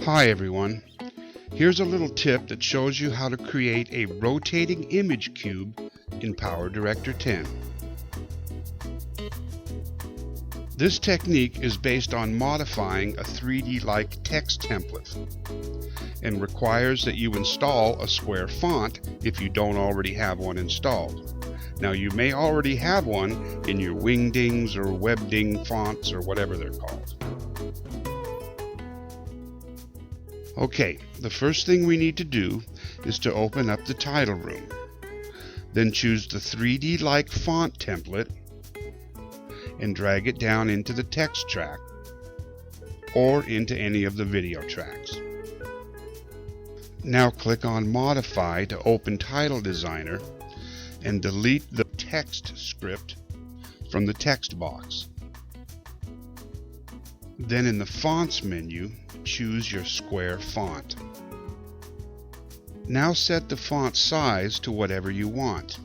Hi everyone, here's a little tip that shows you how to create a rotating image cube in PowerDirector 10. This technique is based on modifying a 3D-like text template and requires that you install a square font if you don't already have one installed. Now you may already have one in your Wingdings or Webding fonts or whatever they're called. Okay, the first thing we need to do is to open up the title room. Then choose the 3D-like font template and drag it down into the text track or into any of the video tracks. Now click on Modify to open Title Designer and delete the text script from the text box. Then in the Fonts menu, choose your square font. Now set the font size to whatever you want.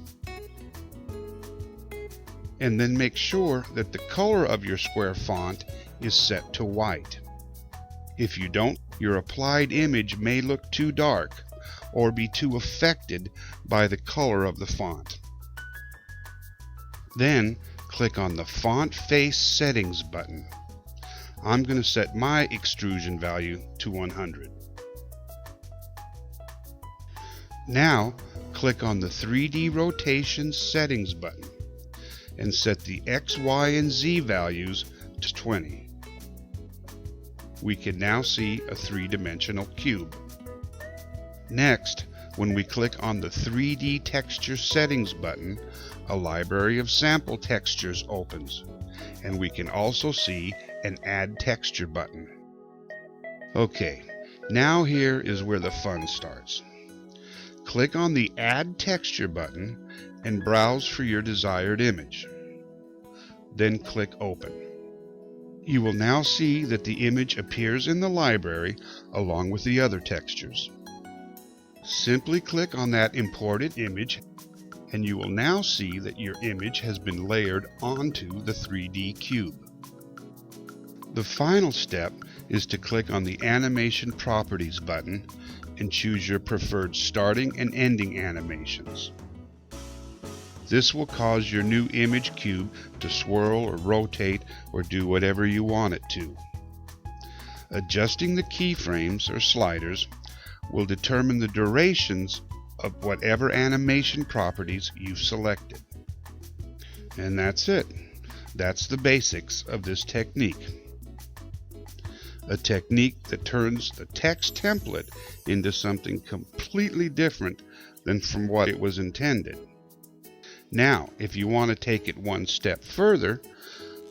And then make sure that the color of your square font is set to white. If you don't, your applied image may look too dark or be too affected by the color of the font. Then click on the Font Face Settings button. I'm going to set my extrusion value to 100. Now click on the 3D Rotation Settings button and set the X, Y, and Z values to 20. We can now see a three-dimensional cube. Next, when we click on the 3D Texture Settings button, a library of sample textures opens, and we can also see an Add Texture button. Okay, now here is where the fun starts. Click on the Add Texture button and browse for your desired image. Then click Open. You will now see that the image appears in the library along with the other textures. Simply click on that imported image and you will now see that your image has been layered onto the 3D cube. The final step is to click on the Animation Properties button and choose your preferred starting and ending animations. This will cause your new image cube to swirl or rotate or do whatever you want it to. Adjusting the keyframes or sliders will determine the durations of whatever animation properties you've selected. And that's it. That's the basics of this technique. A technique that turns the text template into something completely different than from what it was intended. Now, if you want to take it one step further,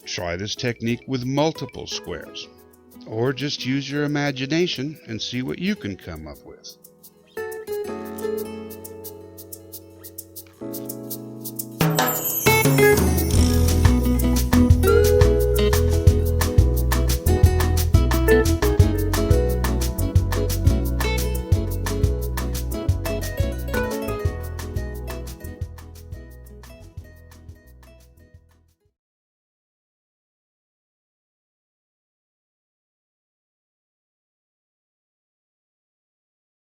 try this technique with multiple squares, or just use your imagination and see what you can come up with.